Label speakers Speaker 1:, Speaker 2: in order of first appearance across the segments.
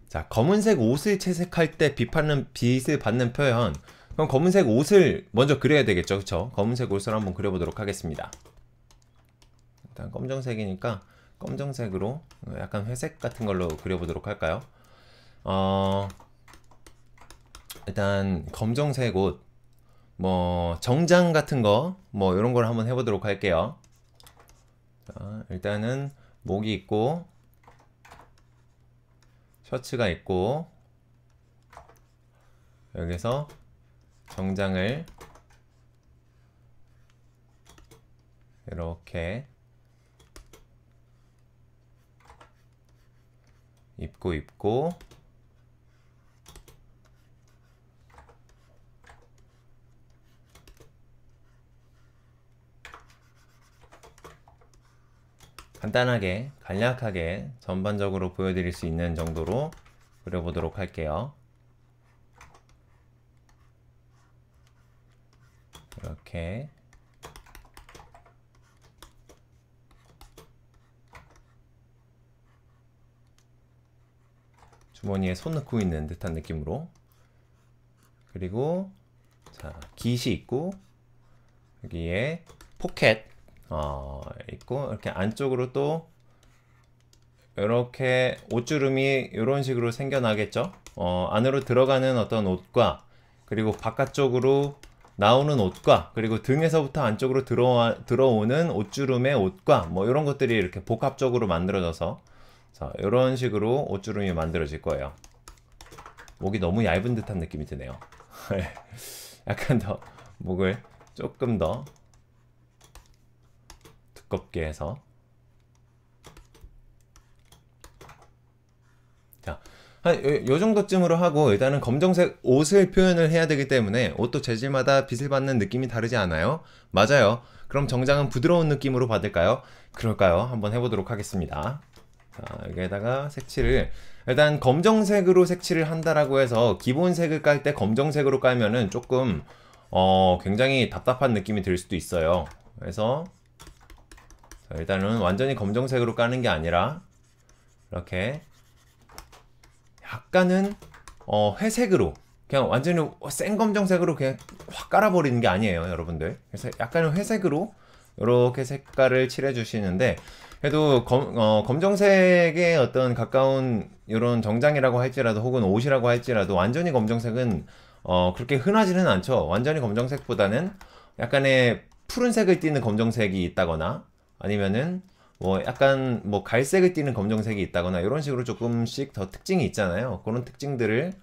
Speaker 1: 자, 검은색 옷을 채색할 때 빛을 받는 표현. 그럼 검은색 옷을 먼저 그려야 되겠죠, 그쵸? 검은색 옷을 한번 그려보도록 하겠습니다. 일단 검정색이니까 검정색으로 약간 회색 같은 걸로 그려보도록 할까요? 일단 검정색 옷, 뭐 정장 같은 거, 뭐 이런 걸 한번 해보도록 할게요. 자, 일단은 목이 있고 셔츠가 있고 여기서 정장을 이렇게 입고 간단하게 간략하게 전반적으로 보여드릴 수 있는 정도로 그려보도록 할게요. 이렇게 주머니에 손 넣고 있는 듯한 느낌으로, 그리고 자, 깃이 있고 여기에 포켓 있고, 이렇게 안쪽으로 또 이렇게 옷주름이 이런 식으로 생겨나겠죠. 안으로 들어가는 어떤 옷과, 그리고 바깥쪽으로 나오는 옷과, 그리고 등에서부터 안쪽으로 들어오는 옷주름의 옷과, 뭐 이런 것들이 이렇게 복합적으로 만들어져서, 자, 이런 식으로 옷주름이 만들어질 거예요. 목이 너무 얇은 듯한 느낌이 드네요. 약간 더 목을 조금 더 두껍게 해서, 자, 요 정도쯤으로 하고, 일단은 검정색 옷을 표현을 해야 되기 때문에 옷도 재질마다 빛을 받는 느낌이 다르지 않아요? 맞아요. 그럼 정장은 부드러운 느낌으로 받을까요? 그럴까요? 한번 해보도록 하겠습니다. 자, 여기에다가 색칠을, 일단 검정색으로 색칠을 한다라고 해서 기본색을 깔 때 검정색으로 깔면은 조금 굉장히 답답한 느낌이 들 수도 있어요. 그래서 자, 일단은 완전히 검정색으로 까는 게 아니라 이렇게 약간은 회색으로, 그냥 완전히 센 검정색으로 그냥 확 깔아버리는 게 아니에요, 여러분들. 그래서 약간은 회색으로 이렇게 색깔을 칠해 주시는데, 그래도 검정색에 어떤 가까운 이런 정장이라고 할지라도, 혹은 옷이라고 할지라도 완전히 검정색은 그렇게 흔하지는 않죠. 완전히 검정색보다는 약간의 푸른색을 띠는 검정색이 있다거나, 아니면은 뭐 약간 뭐 갈색을 띠는 검정색이 있다거나, 이런 식으로 조금씩 더 특징이 있잖아요. 그런 특징들을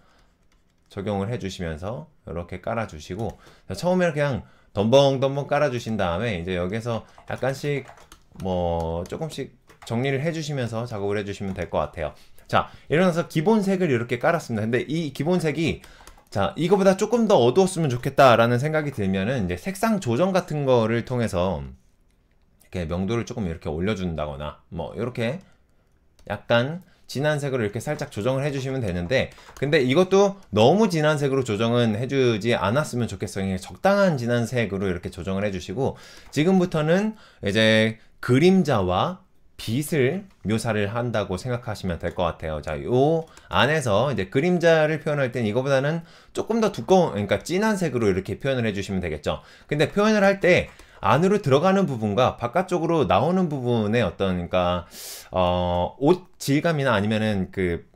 Speaker 1: 적용을 해주시면서 이렇게 깔아주시고, 처음에는 그냥 덤벙덤벙 깔아주신 다음에 이제 여기서 약간씩 뭐 조금씩 정리를 해주시면서 작업을 해주시면 될 것 같아요. 자, 일어나서 기본색을 이렇게 깔았습니다. 근데 이 기본색이, 자, 이거보다 조금 더 어두웠으면 좋겠다라는 생각이 들면은 이제 색상 조정 같은 거를 통해서 이렇게 명도를 조금 이렇게 올려준다거나, 뭐 이렇게 약간 진한 색으로 이렇게 살짝 조정을 해주시면 되는데, 근데 이것도 너무 진한 색으로 조정은 해주지 않았으면 좋겠어요. 적당한 진한 색으로 이렇게 조정을 해주시고, 지금부터는 이제 그림자와 빛을 묘사를 한다고 생각하시면 될 것 같아요. 자, 요 안에서 이제 그림자를 표현할 땐 이거보다는 조금 더 두꺼운, 그러니까 진한 색으로 이렇게 표현을 해주시면 되겠죠. 근데 표현을 할 때 안으로 들어가는 부분과 바깥쪽으로 나오는 부분의 어떤, 그러니까 옷 질감이나 아니면은 그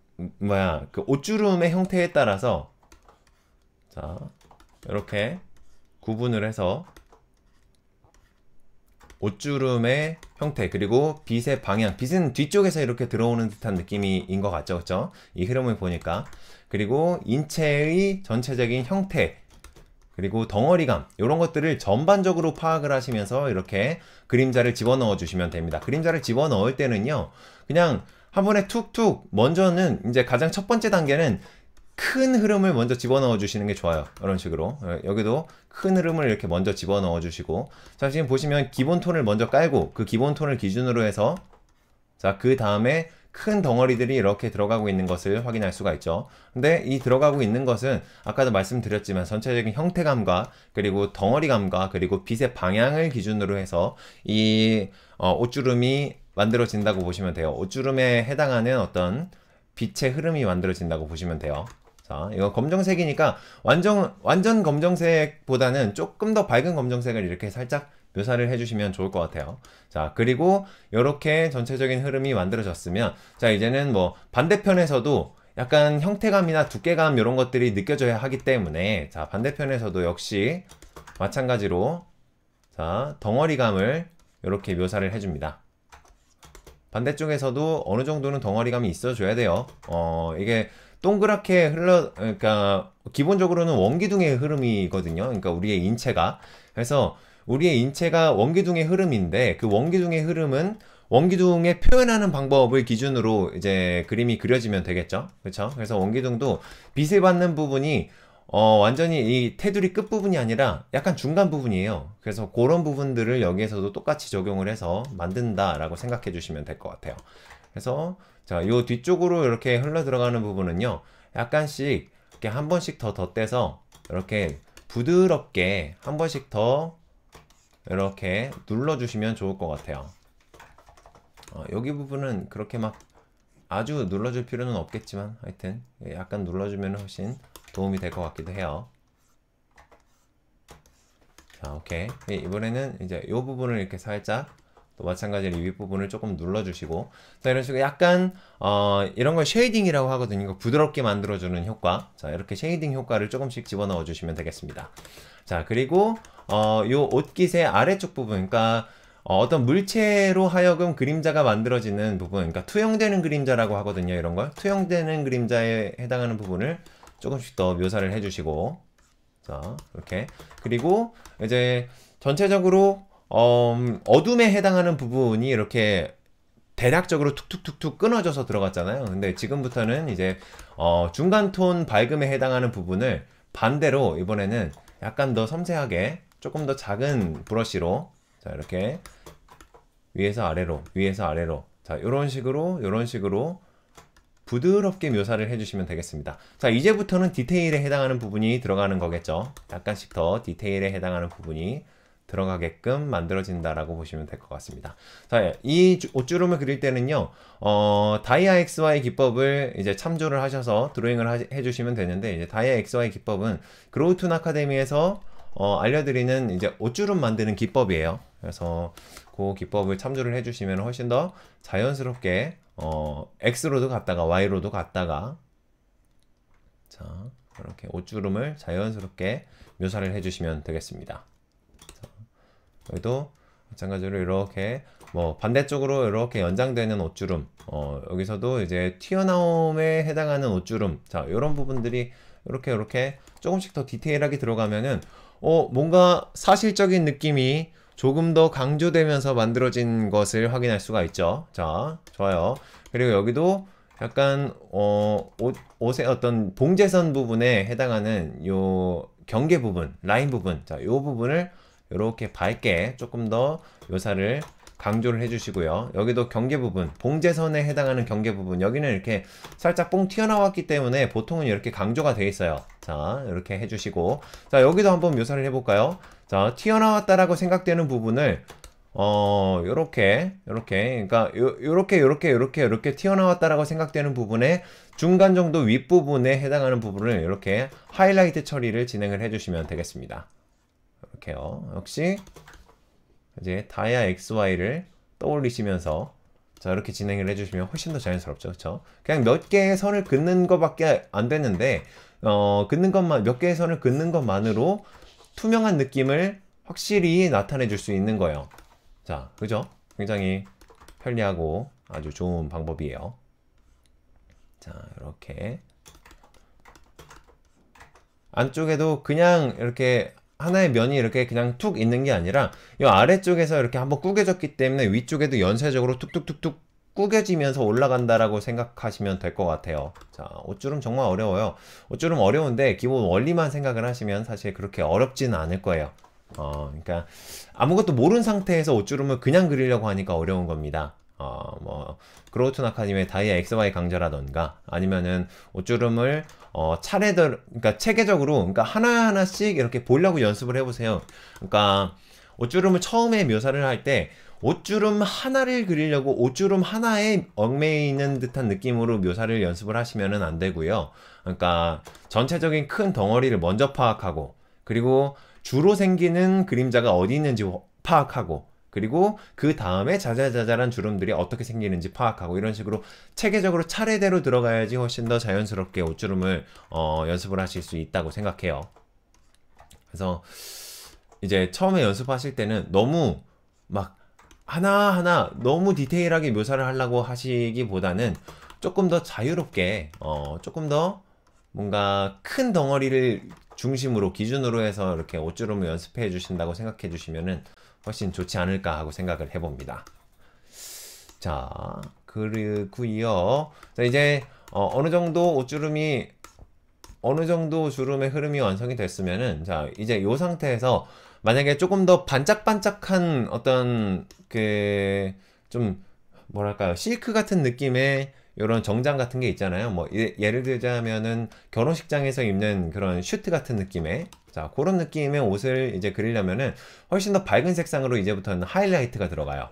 Speaker 1: 옷주름의 형태에 따라서, 자, 이렇게 구분을 해서 옷주름의 형태, 그리고 빛의 방향, 빛은 뒤쪽에서 이렇게 들어오는 듯한 느낌인 것 같죠, 그쵸? 이 흐름을 보니까. 그리고 인체의 전체적인 형태, 그리고 덩어리감, 이런 것들을 전반적으로 파악을 하시면서 이렇게 그림자를 집어넣어 주시면 됩니다. 그림자를 집어넣을 때는요, 그냥 한 번에 툭툭, 먼저는 이제 가장 첫 번째 단계는 큰 흐름을 먼저 집어넣어 주시는 게 좋아요. 이런 식으로 여기도 큰 흐름을 이렇게 먼저 집어넣어 주시고, 자, 지금 보시면 기본 톤을 먼저 깔고, 그 기본 톤을 기준으로 해서, 자, 그 다음에 큰 덩어리들이 이렇게 들어가고 있는 것을 확인할 수가 있죠. 근데 이 들어가고 있는 것은 아까도 말씀드렸지만 전체적인 형태감과, 그리고 덩어리감과, 그리고 빛의 방향을 기준으로 해서 이 옷주름이 만들어진다고 보시면 돼요. 옷주름에 해당하는 어떤 빛의 흐름이 만들어진다고 보시면 돼요. 자, 이거 검정색이니까 완전 검정색보다는 조금 더 밝은 검정색을 이렇게 살짝 묘사를 해주시면 좋을 것 같아요. 자, 그리고 이렇게 전체적인 흐름이 만들어졌으면, 자, 이제는 뭐 반대편에서도 약간 형태감이나 두께감 이런 것들이 느껴져야 하기 때문에, 자, 반대편에서도 역시 마찬가지로, 자, 덩어리감을 이렇게 묘사를 해줍니다. 반대쪽에서도 어느 정도는 덩어리감이 있어줘야 돼요. 이게 동그랗게 그러니까 기본적으로는 원기둥의 흐름이거든요. 그러니까 우리의 인체가. 그래서 우리의 인체가 원기둥의 흐름인데, 그 원기둥의 흐름은 원기둥에 표현하는 방법을 기준으로 이제 그림이 그려지면 되겠죠. 그렇죠? 그래서 원기둥도 빛을 받는 부분이 완전히 이 테두리 끝부분이 아니라 약간 중간 부분이에요. 그래서 그런 부분들을 여기에서도 똑같이 적용을 해서 만든다라고 생각해 주시면 될 것 같아요. 그래서 자, 요 뒤쪽으로 이렇게 흘러 들어가는 부분은요, 약간씩 이렇게 한 번씩 더 덧대서 이렇게 부드럽게 한 번씩 더 이렇게 눌러주시면 좋을 것 같아요. 여기 부분은 그렇게 막 아주 눌러줄 필요는 없겠지만 하여튼 약간 눌러주면 훨씬 도움이 될 것 같기도 해요. 자, 오케이. 이번에는 이제 이 부분을 이렇게 살짝 또 마찬가지로 이 윗부분을 조금 눌러주시고, 자, 이런 식으로 약간 이런 걸 쉐이딩이라고 하거든요. 이거 부드럽게 만들어주는 효과. 자, 이렇게 쉐이딩 효과를 조금씩 집어넣어 주시면 되겠습니다. 자, 그리고 요 옷깃의 아래쪽 부분, 그러니까 어떤 물체로 하여금 그림자가 만들어지는 부분, 그러니까 투영되는 그림자라고 하거든요. 이런 걸 투영되는 그림자에 해당하는 부분을 조금씩 더 묘사를 해주시고, 자, 이렇게. 그리고 이제 전체적으로 어둠에 해당하는 부분이 이렇게 대략적으로 툭툭툭툭 끊어져서 들어갔잖아요. 근데 지금부터는 이제 중간 톤 밝음에 해당하는 부분을 반대로 이번에는 약간 더 섬세하게 조금 더 작은 브러쉬로, 자, 이렇게 위에서 아래로 위에서 아래로, 자, 요런 식으로 부드럽게 묘사를 해주시면 되겠습니다. 자, 이제부터는 디테일에 해당하는 부분이 들어가는 거겠죠. 약간씩 더 디테일에 해당하는 부분이 들어가게끔 만들어진다라고 보시면 될 것 같습니다. 자, 이 옷주름을 그릴 때는요, 다이아 XY 기법을 이제 참조를 하셔서 드로잉을 해주시면 되는데, 이제 다이아 XY 기법은 그로우툰 아카데미에서 알려드리는 이제 옷주름 만드는 기법이에요. 그래서 그 기법을 참조를 해주시면 훨씬 더 자연스럽게 X로도 갔다가 Y로도 갔다가, 자, 이렇게 옷주름을 자연스럽게 묘사를 해주시면 되겠습니다. 자, 여기도 마찬가지로 이렇게 뭐 반대쪽으로 이렇게 연장되는 옷주름, 여기서도 이제 튀어나옴에 해당하는 옷주름, 자, 이런 부분들이 이렇게 조금씩 더 디테일하게 들어가면은 뭔가 사실적인 느낌이 조금 더 강조되면서 만들어진 것을 확인할 수가 있죠. 자, 좋아요. 그리고 여기도 약간 옷의 어떤 봉제선 부분에 해당하는 요 경계 부분, 라인 부분, 자, 요 부분을 이렇게 밝게 조금 더 묘사를 강조를 해주시고요. 여기도 경계 부분, 봉제선에 해당하는 경계 부분, 여기는 이렇게 살짝 뽕 튀어나왔기 때문에 보통은 이렇게 강조가 되어 있어요. 자, 이렇게 해주시고, 자, 여기도 한번 묘사를 해볼까요? 자, 튀어나왔다라고 생각되는 부분을 그러니까 요렇게 튀어나왔다라고 생각되는 부분에 중간 정도 윗부분에 해당하는 부분을 이렇게 하이라이트 처리를 진행을 해주시면 되겠습니다. 이렇게요. 역시 이제 다이아 XY를 떠올리시면서, 자, 이렇게 진행을 해주시면 훨씬 더 자연스럽죠. 그쵸? 그냥 몇 개의 선을 긋는 것밖에 안 되는데, 몇 개의 선을 긋는 것만으로 투명한 느낌을 확실히 나타내 줄 수 있는 거예요. 자, 그죠? 굉장히 편리하고 아주 좋은 방법이에요. 자, 이렇게 안쪽에도 그냥 이렇게 하나의 면이 이렇게 그냥 툭 있는 게 아니라 이 아래쪽에서 이렇게 한번 구겨졌기 때문에 위쪽에도 연쇄적으로 툭툭툭툭 구겨지면서 올라간다라고 생각하시면 될 것 같아요. 자, 옷주름 정말 어려워요. 옷주름 어려운데 기본 원리만 생각을 하시면 사실 그렇게 어렵지는 않을 거예요. 그러니까 아무것도 모르는 상태에서 옷주름을 그냥 그리려고 하니까 어려운 겁니다. 뭐 그로우툰 아카데미의 다이아 XY 강좌라던가 아니면은 옷주름을 그러니까 체계적으로, 그러니까 하나하나씩 이렇게 보려고 연습을 해보세요. 그러니까 옷주름을 처음에 묘사를 할 때 옷주름 하나를 그리려고 옷주름 하나에 얽매여 있는 듯한 느낌으로 묘사를 연습을 하시면은 안 되고요. 그러니까 전체적인 큰 덩어리를 먼저 파악하고, 그리고 주로 생기는 그림자가 어디 있는지 파악하고, 그리고 그 다음에 자잘자잘한 주름들이 어떻게 생기는지 파악하고, 이런 식으로 체계적으로 차례대로 들어가야지 훨씬 더 자연스럽게 옷주름을 연습을 하실 수 있다고 생각해요. 그래서 이제 처음에 연습하실 때는 너무 막 하나하나 너무 디테일하게 묘사를 하려고 하시기보다는 조금 더 자유롭게, 조금 더 뭔가 큰 덩어리를 중심으로 기준으로 해서 이렇게 옷주름을 연습해 주신다고 생각해 주시면은 훨씬 좋지 않을까 하고 생각을 해봅니다. 자, 그리고요. 자, 이제 어느 정도 옷주름이 어느 정도 주름의 흐름이 완성이 됐으면은, 자, 이제 이 상태에서 만약에 조금 더 반짝반짝한 어떤 그 좀 뭐랄까요, 실크 같은 느낌의 이런 정장 같은 게 있잖아요. 뭐 예를 들자면은 결혼식장에서 입는 그런 슈트 같은 느낌의, 자, 그런 느낌의 옷을 이제 그리려면은 훨씬 더 밝은 색상으로 이제부터는 하이라이트가 들어가요.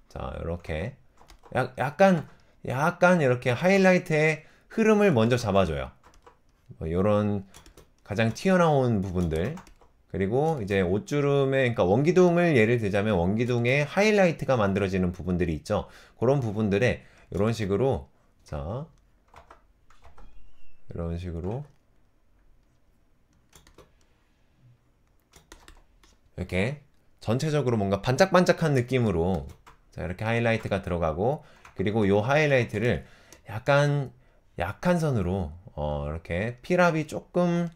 Speaker 1: 자, 이렇게 약간 이렇게 하이라이트의 흐름을 먼저 잡아줘요. 뭐 이런 가장 튀어나온 부분들, 그리고 이제 옷주름에, 그러니까 원기둥을 예를 들자면 원기둥에 하이라이트가 만들어지는 부분들이 있죠. 그런 부분들에 이런 식으로, 자, 이런 식으로 이렇게 전체적으로 뭔가 반짝반짝한 느낌으로, 자, 이렇게 하이라이트가 들어가고, 그리고 이 하이라이트를 약간 약한 선으로 이렇게 필압이 조금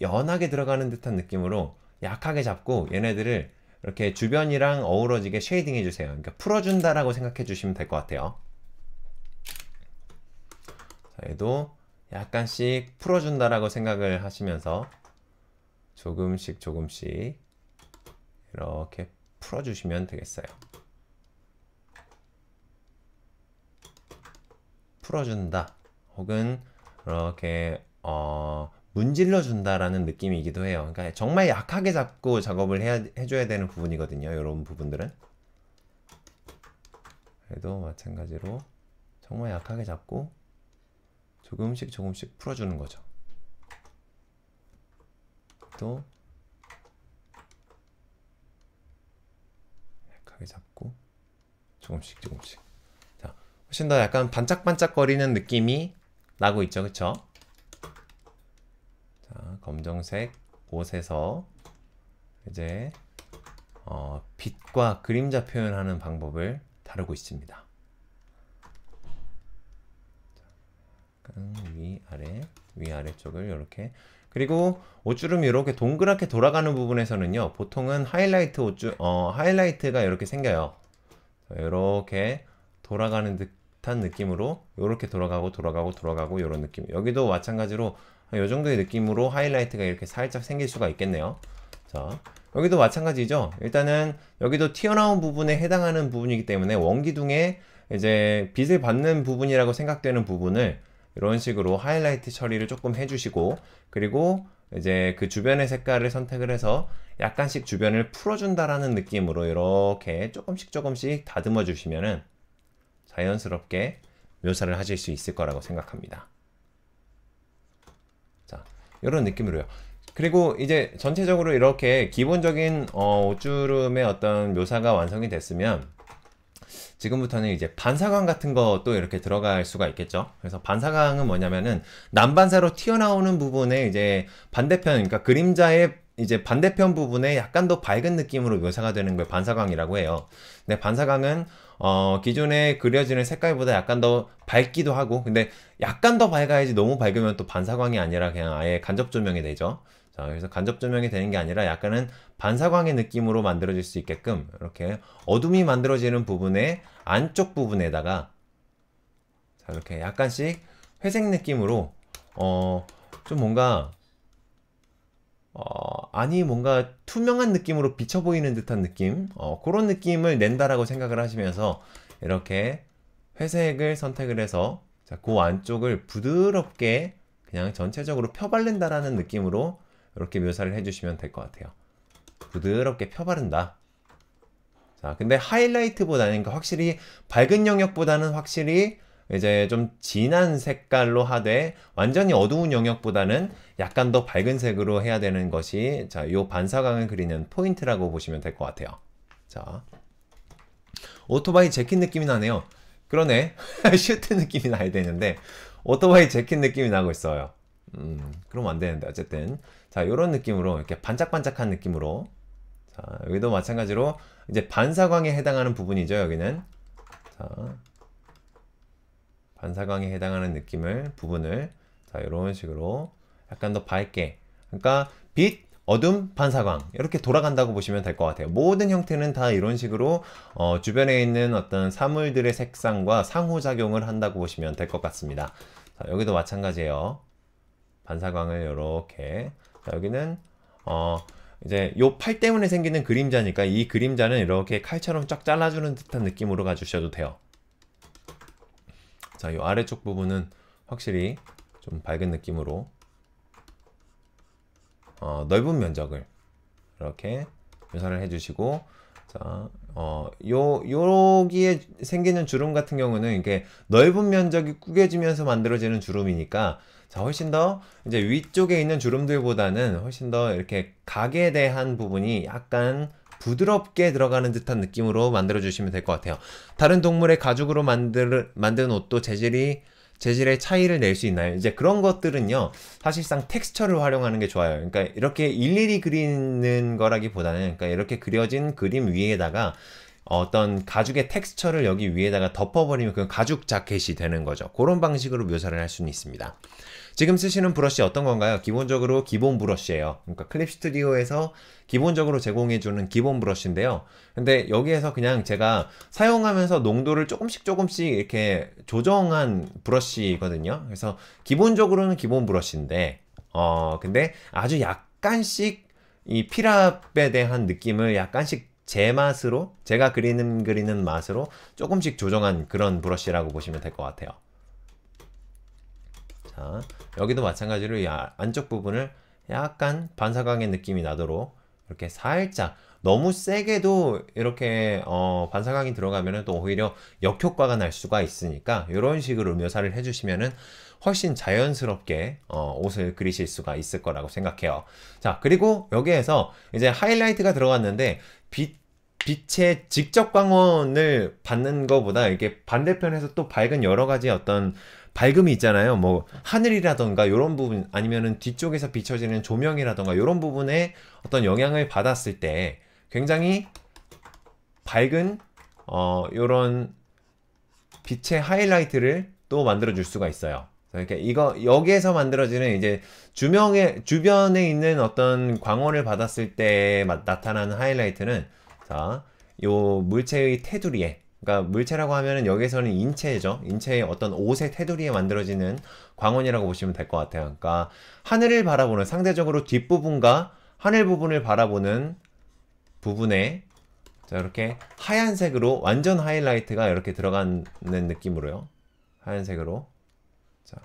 Speaker 1: 연하게 들어가는 듯한 느낌으로 약하게 잡고, 얘네들을 이렇게 주변이랑 어우러지게 쉐이딩 해주세요. 그러니까 풀어준다라고 생각해 주시면 될 것 같아요. 자, 얘도 약간씩 풀어준다라고 생각을 하시면서 조금씩 이렇게 풀어주시면 되겠어요. 풀어준다, 혹은 이렇게 문질러 준다라는 느낌이기도 해요. 그러니까 정말 약하게 잡고 작업을 해줘야 되는 부분이거든요. 이런 부분들은. 그래도 마찬가지로 정말 약하게 잡고 조금씩 풀어주는 거죠. 또 약하게 잡고 조금씩. 자, 훨씬 더 약간 반짝반짝거리는 느낌이 나고 있죠, 그쵸? 자, 검정색 옷에서 이제 빛과 그림자 표현하는 방법을 다루고 있습니다. 약간 위아래 쪽을 이렇게, 그리고 옷주름이 이렇게 동그랗게 돌아가는 부분에서는요, 보통은 하이라이트가 이렇게 생겨요. 이렇게 돌아가는 듯한 느낌으로 이렇게 돌아가고 이런 느낌. 여기도 마찬가지로 이 정도의 느낌으로 하이라이트가 이렇게 살짝 생길 수가 있겠네요. 자, 여기도 마찬가지죠. 일단은 여기도 튀어나온 부분에 해당하는 부분이기 때문에 원기둥에 이제 빛을 받는 부분이라고 생각되는 부분을 이런 식으로 하이라이트 처리를 조금 해주시고, 그리고 이제 그 주변의 색깔을 선택을 해서 약간씩 주변을 풀어준다라는 느낌으로 이렇게 조금씩 다듬어 주시면은 자연스럽게 묘사를 하실 수 있을 거라고 생각합니다. 자, 이런 느낌으로요. 그리고 이제 전체적으로 이렇게 기본적인 옷주름의 어떤 묘사가 완성이 됐으면, 지금부터는 이제 반사광 같은 것도 이렇게 들어갈 수가 있겠죠. 그래서 반사광은 뭐냐면은 남반사로 튀어나오는 부분에 이제 반대편, 그러니까 그림자의 이제 반대편 부분에 약간 더 밝은 느낌으로 묘사가 되는 걸 반사광이라고 해요. 근데 반사광은 기존에 그려지는 색깔보다 약간 더 밝기도 하고, 근데 약간 더 밝아야지 너무 밝으면 또 반사광이 아니라 그냥 아예 간접 조명이 되죠. 자, 그래서 간접 조명이 되는 게 아니라 약간은 반사광의 느낌으로 만들어질 수 있게끔 이렇게 어둠이 만들어지는 부분의 안쪽 부분에다가, 자, 이렇게 약간씩 회색 느낌으로 좀 뭔가 뭔가 투명한 느낌으로 비쳐 보이는 듯한 느낌, 그런 느낌을 낸다라고 생각을 하시면서 이렇게 회색을 선택을 해서, 자, 그 안쪽을 부드럽게 그냥 전체적으로 펴바른다라는 느낌으로 이렇게 묘사를 해주시면 될 것 같아요. 부드럽게 펴바른다. 자, 근데 하이라이트보다는, 그러니까 확실히 밝은 영역보다는 확실히 이제 좀 진한 색깔로 하되, 완전히 어두운 영역보다는 약간 더 밝은 색으로 해야 되는 것이, 자, 요 반사광을 그리는 포인트라고 보시면 될 것 같아요. 자, 오토바이 재킷 느낌이 나네요. 그러네. 슈트 느낌이 나야 되는데 오토바이 재킷 느낌이 나고 있어요. 그러면 안 되는데, 어쨌든 자, 요런 느낌으로 이렇게 반짝반짝한 느낌으로, 자, 여기도 마찬가지로 이제 반사광에 해당하는 부분이죠. 여기는, 자, 반사광에 해당하는 느낌을, 부분을, 자, 이런 식으로 약간 더 밝게, 그러니까 빛, 어둠, 반사광 이렇게 돌아간다고 보시면 될 것 같아요. 모든 형태는 다 이런 식으로 주변에 있는 어떤 사물들의 색상과 상호작용을 한다고 보시면 될 것 같습니다. 자, 여기도 마찬가지예요. 반사광을 이렇게, 자, 여기는 이제 요 팔 때문에 생기는 그림자니까 이 그림자는 이렇게 칼처럼 쫙 잘라주는 듯한 느낌으로 가주셔도 돼요. 자, 이 아래쪽 부분은 확실히 좀 밝은 느낌으로 넓은 면적을 이렇게 묘사를 해주시고, 자, 여기에 생기는 주름 같은 경우는 이게 넓은 면적이 구겨지면서 만들어지는 주름이니까, 자, 훨씬 더 이제 위쪽에 있는 주름들보다는 훨씬 더 이렇게 각에 대한 부분이 약간 부드럽게 들어가는 듯한 느낌으로 만들어 주시면 될 것 같아요. 다른 동물의 가죽으로 만든 옷도 재질의 차이를 낼 수 있나요? 이제 그런 것들은요, 사실상 텍스처를 활용하는 게 좋아요. 그러니까 이렇게 일일이 그리는 거라기보다는, 그러니까 이렇게 그려진 그림 위에다가 어떤 가죽의 텍스처를 여기 위에다가 덮어버리면 그 가죽 자켓이 되는 거죠. 그런 방식으로 묘사를 할 수는 있습니다. 지금 쓰시는 브러쉬 어떤 건가요? 기본적으로 기본 브러쉬예요. 그러니까 클립 스튜디오에서 기본적으로 제공해주는 기본 브러쉬인데요. 근데 여기에서 그냥 제가 사용하면서 농도를 조금씩 이렇게 조정한 브러쉬거든요. 그래서 기본적으로는 기본 브러쉬인데, 근데 아주 약간씩 이 필압에 대한 느낌을 약간씩 제 맛으로, 제가 그리는 맛으로 조금씩 조정한 그런 브러쉬라고 보시면 될 것 같아요. 자, 여기도 마찬가지로 이 안쪽 부분을 약간 반사광의 느낌이 나도록 이렇게 살짝, 너무 세게도 이렇게 반사광이 들어가면 또 오히려 역효과가 날 수가 있으니까 이런 식으로 묘사를 해주시면은 훨씬 자연스럽게 옷을 그리실 수가 있을 거라고 생각해요. 자, 그리고 여기에서 이제 하이라이트가 들어갔는데 빛의 직접 광원을 받는 것보다 이렇게 반대편에서 또 밝은 여러 가지 어떤 밝음이 있잖아요. 뭐 하늘이라던가 이런 부분, 아니면은 뒤쪽에서 비춰지는 조명이라던가 이런 부분에 어떤 영향을 받았을 때 굉장히 밝은 이런 빛의 하이라이트를 또 만들어 줄 수가 있어요. 그러니까 이거 여기에서 만들어지는 이제 주변에 있는 어떤 광원을 받았을 때 나타나는 하이라이트는, 자, 요 물체의 테두리에, 그러니까 물체라고 하면은 여기서는 인체죠. 인체의 어떤 옷의 테두리에 만들어지는 광원이라고 보시면 될 것 같아요. 그러니까 하늘을 바라보는, 상대적으로 뒷부분과 하늘 부분을 바라보는 부분에, 자, 이렇게 하얀색으로 완전 하이라이트가 이렇게 들어가는 느낌으로요. 하얀색으로. 자,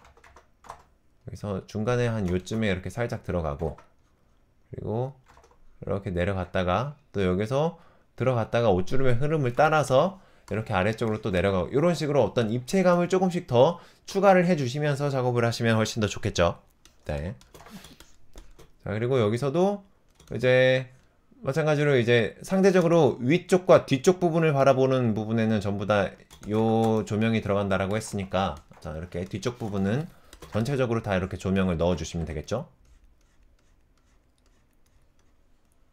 Speaker 1: 여기서 중간에 한 요쯤에 이렇게 살짝 들어가고, 그리고 이렇게 내려갔다가 또 여기서 들어갔다가 옷주름의 흐름을 따라서 이렇게 아래쪽으로 또 내려가고, 이런 식으로 어떤 입체감을 조금씩 더 추가를 해주시면서 작업을 하시면 훨씬 더 좋겠죠. 네. 자, 그리고 여기서도 이제 마찬가지로 이제 상대적으로 위쪽과 뒤쪽 부분을 바라보는 부분에는 전부 다 요 조명이 들어간다라고 했으니까, 자, 이렇게 뒤쪽 부분은 전체적으로 다 이렇게 조명을 넣어주시면 되겠죠.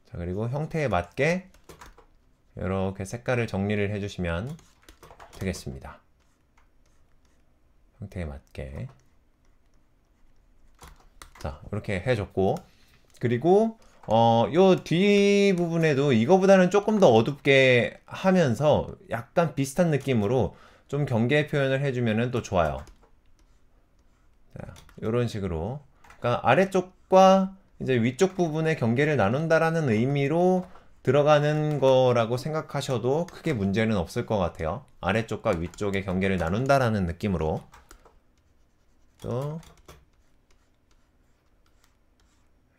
Speaker 1: 자, 그리고 형태에 맞게 이렇게 색깔을 정리를 해주시면 되겠습니다. 형태에 맞게. 자, 이렇게 해줬고, 그리고 요 뒷부분에도 이거보다는 조금 더 어둡게 하면서 약간 비슷한 느낌으로 좀 경계 표현을 해주면 또 좋아요. 자, 요런 식으로. 그러니까 아래쪽과 이제 위쪽 부분의 경계를 나눈다라는 의미로 들어가는 거라고 생각하셔도 크게 문제는 없을 것 같아요. 아래쪽과 위쪽의 경계를 나눈다라는 느낌으로. 또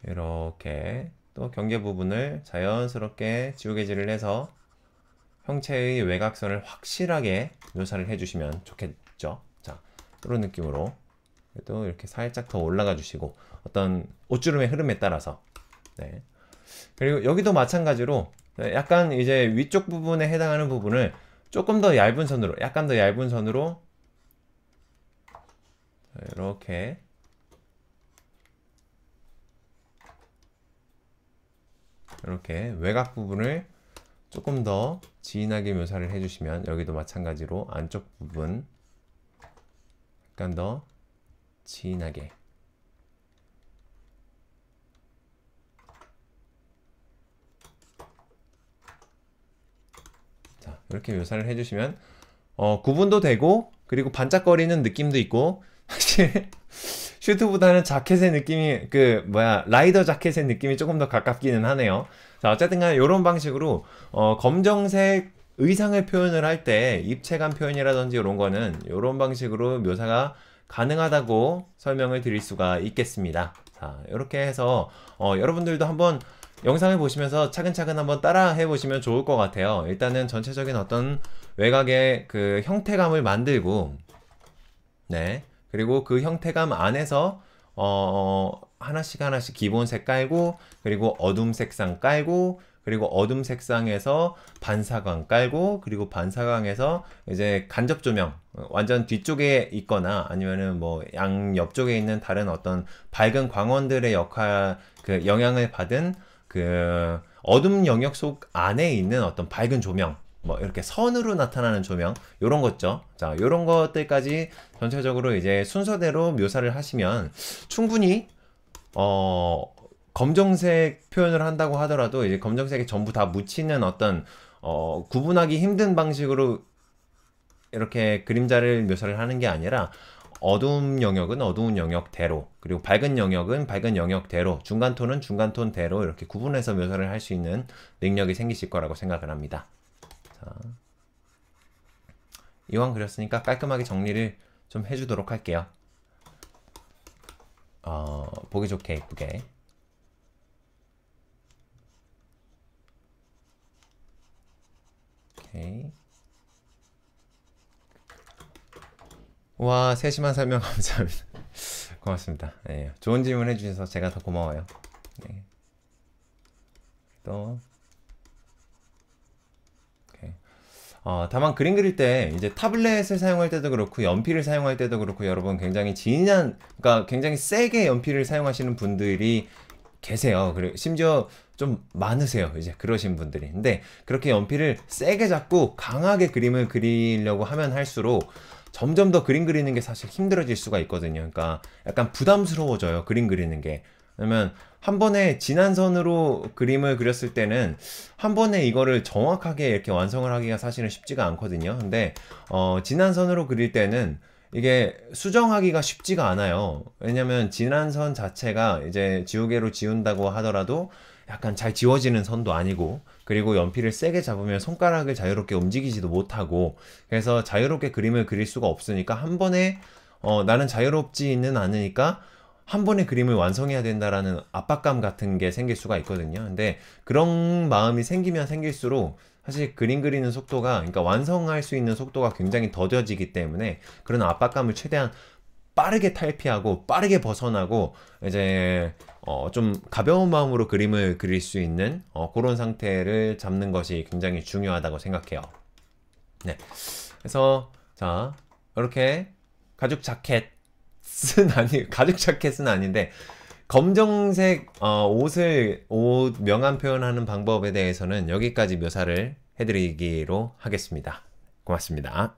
Speaker 1: 이렇게 또 경계 부분을 자연스럽게 지우개질을 해서 형체의 외곽선을 확실하게 묘사를 해주시면 좋겠죠. 자, 이런 느낌으로 또 이렇게 살짝 더 올라가 주시고 어떤 옷주름의 흐름에 따라서 네. 그리고 여기도 마찬가지로 약간 이제 위쪽 부분에 해당하는 부분을 조금 더 얇은 선으로 약간 더 얇은 선으로 이렇게 외곽 부분을 조금 더 진하게 묘사를 해주시면 여기도 마찬가지로 안쪽 부분 약간 더 진하게 자 이렇게 묘사를 해주시면 구분도 되고 그리고 반짝거리는 느낌도 있고 사실 슈트보다는 자켓의 느낌이 라이더 자켓의 느낌이 조금 더 가깝기는 하네요. 자 어쨌든 간에 이런 방식으로 검정색 의상을 표현을 할 때 입체감 표현이라든지 이런 거는 이런 방식으로 묘사가 가능하다고 설명을 드릴 수가 있겠습니다. 자 이렇게 해서 여러분들도 한번 영상을 보시면서 차근차근 한번 따라 해보시면 좋을 것 같아요. 일단은 전체적인 어떤 외곽의 그 형태감을 만들고 네 그리고 그 형태감 안에서 하나씩 하나씩 기본색 깔고 그리고 어둠 색상 깔고 그리고 어둠 색상에서 반사광 깔고 그리고 반사광에서 이제 간접 조명 완전 뒤쪽에 있거나 아니면은 뭐 양 옆쪽에 있는 다른 어떤 밝은 광원들의 역할 그 영향을 받은 그 어둠 영역 속 안에 있는 어떤 밝은 조명 뭐 이렇게 선으로 나타나는 조명 요런 것죠. 자 요런 것들까지 전체적으로 이제 순서대로 묘사를 하시면 충분히 검정색 표현을 한다고 하더라도 이제 검정색에 전부 다 묻히는 어떤 구분하기 힘든 방식으로 이렇게 그림자를 묘사를 하는 게 아니라 어두운 영역은 어두운 영역대로 그리고 밝은 영역은 밝은 영역대로 중간 톤은 중간 톤대로 이렇게 구분해서 묘사를 할 수 있는 능력이 생기실 거라고 생각을 합니다. 자, 이왕 그렸으니까 깔끔하게 정리를 좀 해주도록 할게요. 보기 좋게 예쁘게. 오케이. 와, 세심한 설명 감사합니다. 고맙습니다. 네, 좋은 질문 해주셔서 제가 더 고마워요. 네. 또 다만 그림 그릴 때 이제 타블렛을 사용할 때도 그렇고 연필을 사용할 때도 그렇고 여러분 굉장히 그러니까 굉장히 세게 연필을 사용하시는 분들이 계세요. 그리고 심지어 좀 많으세요. 이제 그러신 분들이. 근데 그렇게 연필을 세게 잡고 강하게 그림을 그리려고 하면 할수록 점점 더 그림 그리는 게 사실 힘들어질 수가 있거든요. 그러니까 약간 부담스러워져요. 그림 그리는 게. 왜냐면 한 번에 진한 선으로 그림을 그렸을 때는 한 번에 이거를 정확하게 이렇게 완성을 하기가 사실은 쉽지가 않거든요. 근데 진한 선으로 그릴 때는 이게 수정하기가 쉽지가 않아요. 왜냐면 진한 선 자체가 이제 지우개로 지운다고 하더라도 약간 잘 지워지는 선도 아니고 그리고 연필을 세게 잡으면 손가락을 자유롭게 움직이지도 못하고 그래서 자유롭게 그림을 그릴 수가 없으니까 한 번에 나는 자유롭지는 않으니까 한 번에 그림을 완성해야 된다라는 압박감 같은 게 생길 수가 있거든요. 근데 그런 마음이 생기면 생길수록 사실 그림 그리는 속도가 그러니까 완성할 수 있는 속도가 굉장히 더뎌지기 때문에 그런 압박감을 최대한 빠르게 탈피하고 빠르게 벗어나고 이제 좀 가벼운 마음으로 그림을 그릴 수 있는 그런 상태를 잡는 것이 굉장히 중요하다고 생각해요. 네, 그래서 자 이렇게 가죽 자켓 가죽 자켓은 아닌데 검정색 옷 명암 표현하는 방법에 대해서는 여기까지 묘사를 해드리기로 하겠습니다. 고맙습니다.